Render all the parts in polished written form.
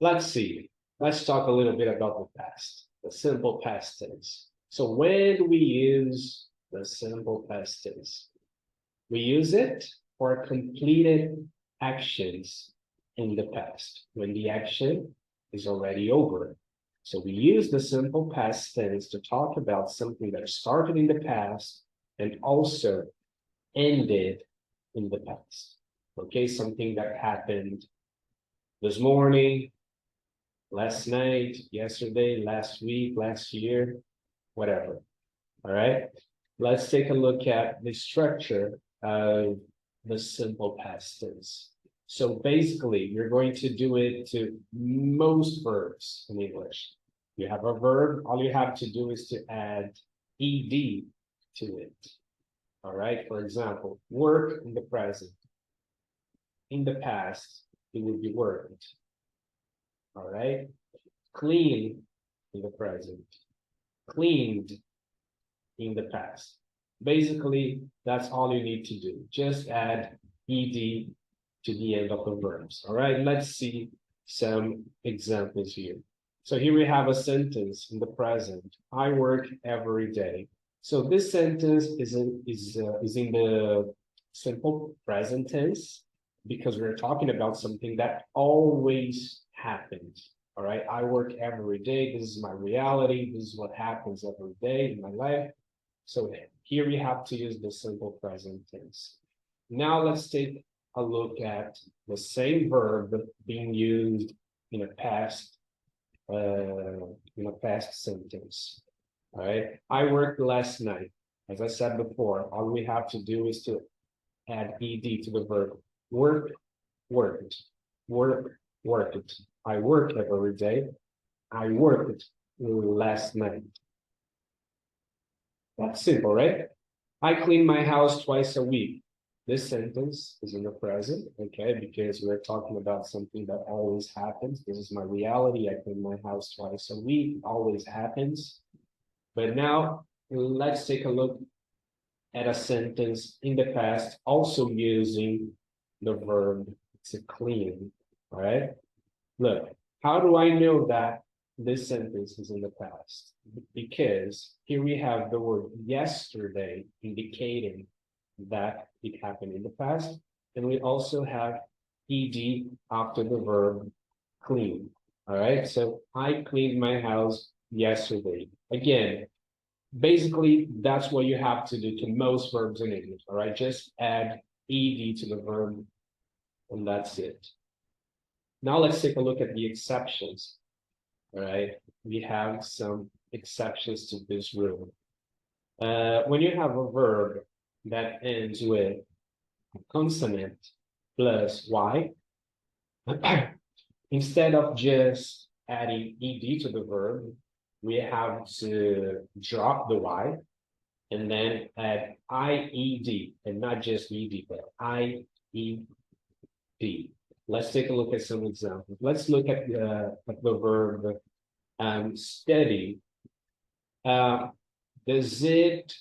Let's see. Let's talk a little bit about the past, the simple past tense. So when we use the simple past tense, we use it for completed actions in the past when the action is already over. So we use the simple past tense to talk about something that started in the past and also ended in the past. Okay, something that happened this morning, last night, yesterday, last week, last year, whatever. All right. Let's take a look at the structure of the simple past tense. So basically, you're going to do it to most verbs in English. You have a verb, all you have to do is to add ed to it. All right. For example, work in the present. In the past, it would be worked. All right. Clean in the present. Cleaned in the past. Basically, that's all you need to do. Just add ed to the end of the verbs. All right, let's see some examples here. So here we have a sentence in the present. I work every day. So this sentence is in the simple present tense because we're talking about something that always happens. All right, I work every day. This is my reality. This is what happens every day in my life. So here we have to use the simple present tense. Now let's take a look at the same verb being used in a past sentence. All right. I worked last night. As I said before, all we have to do is to add ed to the verb. Work, worked, work, worked. I work every day. I worked last night. That's simple, right? I clean my house twice a week. This sentence is in the present, okay, because we're talking about something that always happens. This is my reality. I clean my house twice a week. It always happens. But now let's take a look at a sentence in the past, also using the verb to clean. All right. Look, how do I know that this sentence is in the past? Because here we have the word yesterday indicating that it happened in the past. And we also have ed after the verb clean. All right. So I cleaned my house yesterday. Again, basically, that's what you have to do to most verbs in English. All right. Just add ed to the verb, and that's it. Now let's take a look at the exceptions. All right. We have some exceptions to this rule. When you have a verb that ends with a consonant plus y, instead of just adding ed to the verb, we have to drop the y and then add ied, and not just ed, but ied. Let's take a look at some examples. Let's look at the verb study. Does it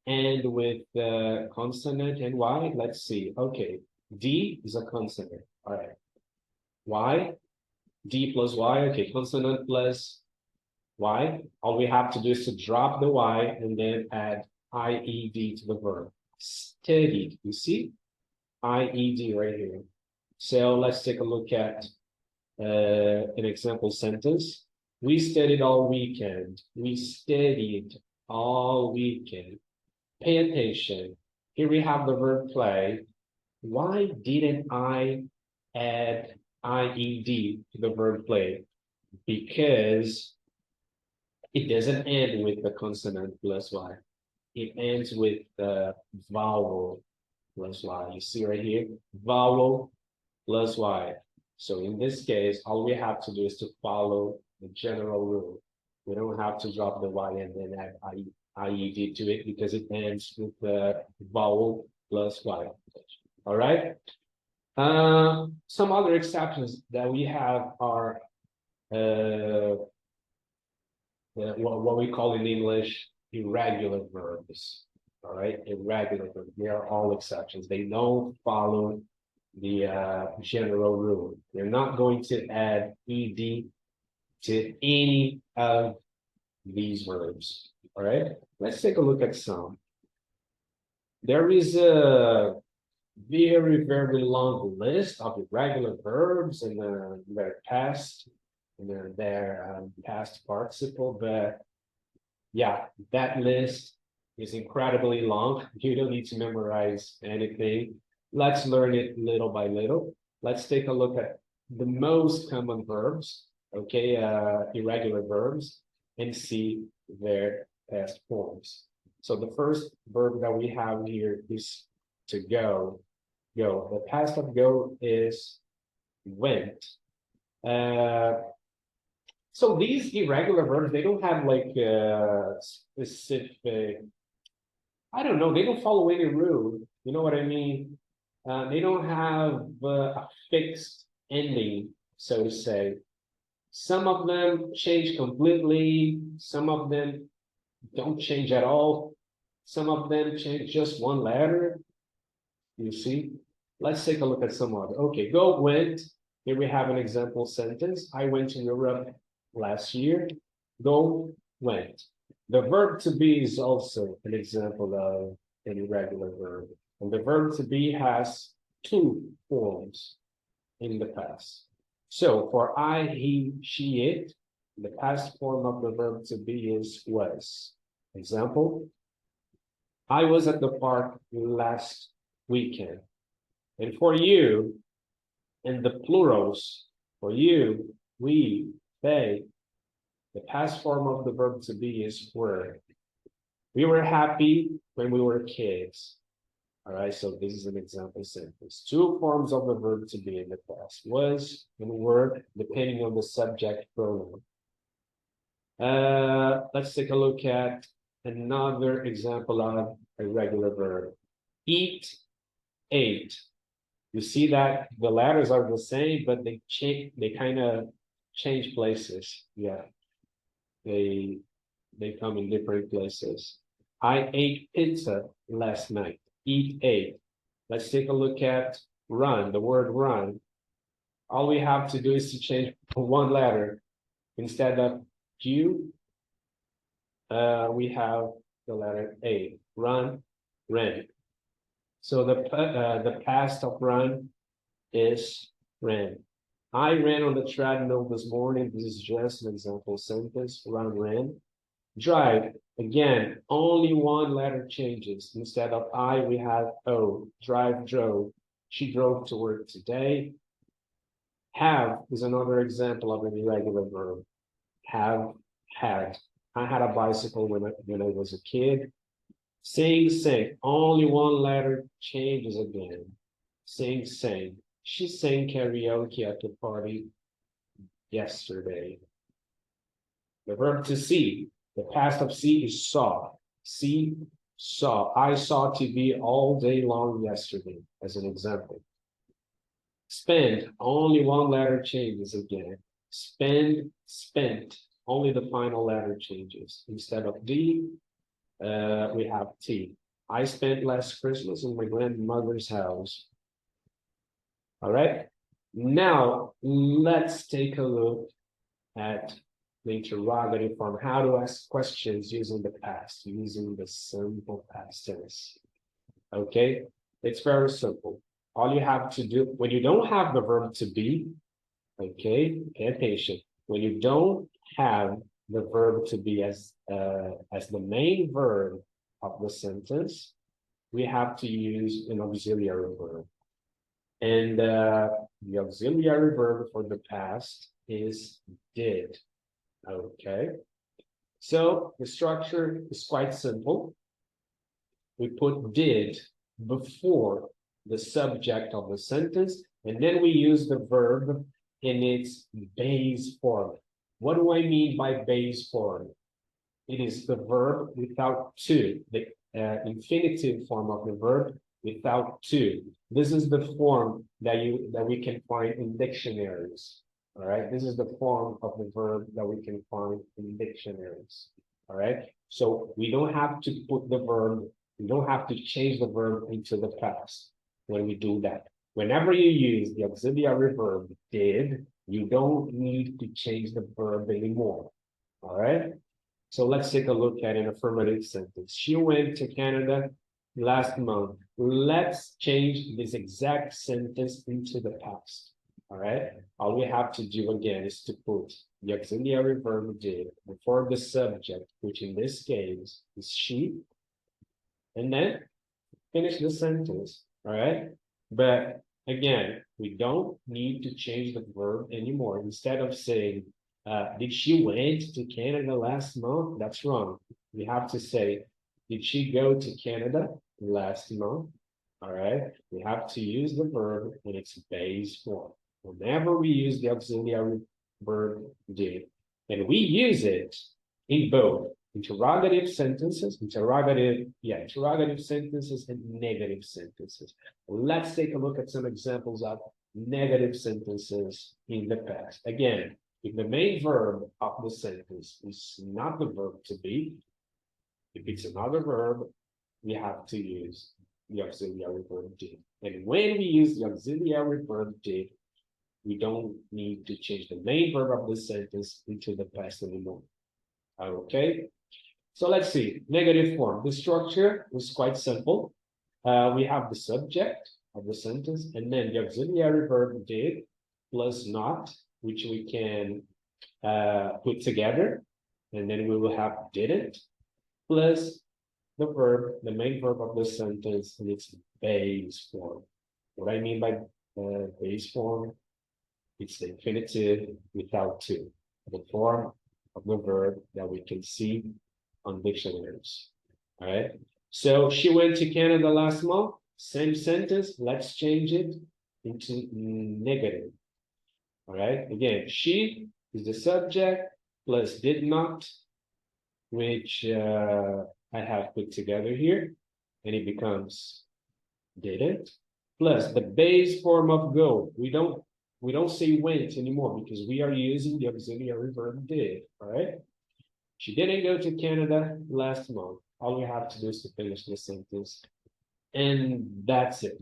end with the consonant and y? Let's see. Okay, d is a consonant. All right. Y, d plus y. Okay, consonant plus y. All we have to do is to drop the y and then add ied to the verb. Studied. You see? IED right here. So let's take a look at an example sentence. We studied all weekend. We studied all weekend. Pay attention. Here we have the verb play. Why didn't I add IED to the verb play? Because it doesn't end with the consonant plus y. It ends with the vowel plus y. You see right here, vowel plus y. So in this case, all we have to do is to follow the general rule. We don't have to drop the y and then add IED to it because it ends with the vowel plus y. All right. Some other exceptions that we have are what we call in English irregular verbs. All right, irregular verbs. They are all exceptions. They don't follow general rule. You're not going to add ed to any of these verbs. All right, let's take a look at some. There is a very long list of irregular verbs in their past, in their past participle, but yeah, that list is incredibly long. You don't need to memorize anything. Let's learn it little by little. Let's take a look at the most common verbs, okay, irregular verbs, and see their past forms. So the first verb that we have here is to go. Go. The past of go is went. So these irregular verbs, they don't have like a specific, I don't know, they don't follow any rule. You know what I mean? They don't have a fixed ending, so to say. Some of them change completely. Some of them don't change at all. Some of them change just one letter. You see? Let's take a look at some other. Okay, go, went. Here we have an example sentence. I went to Europe last year. Go, went. The verb to be is also an example of an irregular verb. And the verb to be has two forms in the past. So for I, he, she, it, the past form of the verb to be is was. Example, I was at the park last weekend. And for you, in the plurals, for you, we, they, the past form of the verb to be is were. We were happy when we were kids. All right, so this is an example sentence. Two forms of the verb to be in the past, was and were, depending on the subject pronoun. Let's take a look at another example of a regular verb. Eat, ate. You see that the letters are the same, but they change, they kind of change places. Yeah, they come in different places. I ate pizza last night. Eat, ate. Let's take a look at run, the word run. All we have to do is to change one letter. Instead of Q, we have the letter A. Run, ran. So the past of run is ran. I ran on the treadmill this morning. This is just an example sentence. Run, ran. Drive, again, only one letter changes. Instead of I, we have O. Drive, drove. She drove to work today. Have is another example of an irregular verb. Have, had. I had a bicycle when I was a kid. Sing, sang. Only one letter changes again. Sing, sang. She sang karaoke at the party yesterday. The verb to see. The past of see is saw. See, saw. I saw TV all day long yesterday, as an example. Spend. Only one letter changes again. Spend, spent. Only the final letter changes. Instead of D, we have T. I spent last Christmas in my grandmother's house. All right. Now, let's take a look at the interrogative form, how to ask questions using the past, using the simple past tense. Okay, it's very simple. All you have to do, when you don't have the verb to be, okay, pay attention. When you don't have the verb to be as the main verb of the sentence, we have to use an auxiliary verb. And the auxiliary verb for the past is did. Okay, so the structure is quite simple. We put did before the subject of the sentence, and then we use the verb in its base form. What do I mean by base form? It is the verb without to, the infinitive form of the verb without to. This is the form that we can find in dictionaries. All right, this is the form of the verb that we can find in dictionaries. All right, so we don't have to put the verb, we don't have to change the verb into the past when we do that. Whenever you use the auxiliary verb did, you don't need to change the verb anymore. All right. So let's take a look at an affirmative sentence. She went to Canada last month. Let's change this exact sentence into the past. All right. All we have to do again is to put the auxiliary verb did before the subject, which in this case is she, and then finish the sentence. All right. But again, we don't need to change the verb anymore. Instead of saying, did she went to Canada last month? That's wrong. We have to say, did she go to Canada last month? All right. We have to use the verb in its base form. Whenever we use the auxiliary verb did, and we use it in both interrogative sentences, interrogative sentences and negative sentences. Let's take a look at some examples of negative sentences in the past. Again, if the main verb of the sentence is not the verb to be, if it's another verb, we have to use the auxiliary verb did. And when we use the auxiliary verb did, we don't need to change the main verb of the sentence into the past anymore. Okay, so let's see, negative form. The structure is quite simple. We have the subject of the sentence, and then the auxiliary verb did plus not, which we can put together, and then we will have didn't, plus the verb, the main verb of the sentence in its base form. What I mean by base form, it's the infinitive without to, the form of the verb that we can see on dictionaries. All right. So she went to Canada last month. Same sentence. Let's change it into negative. All right. Again, she is the subject plus did not, which I have put together here, and it becomes didn't, plus the base form of go. We don't say went anymore because we are using the auxiliary verb did. All right. She didn't go to Canada last month. All we have to do is to finish the sentence. And that's it.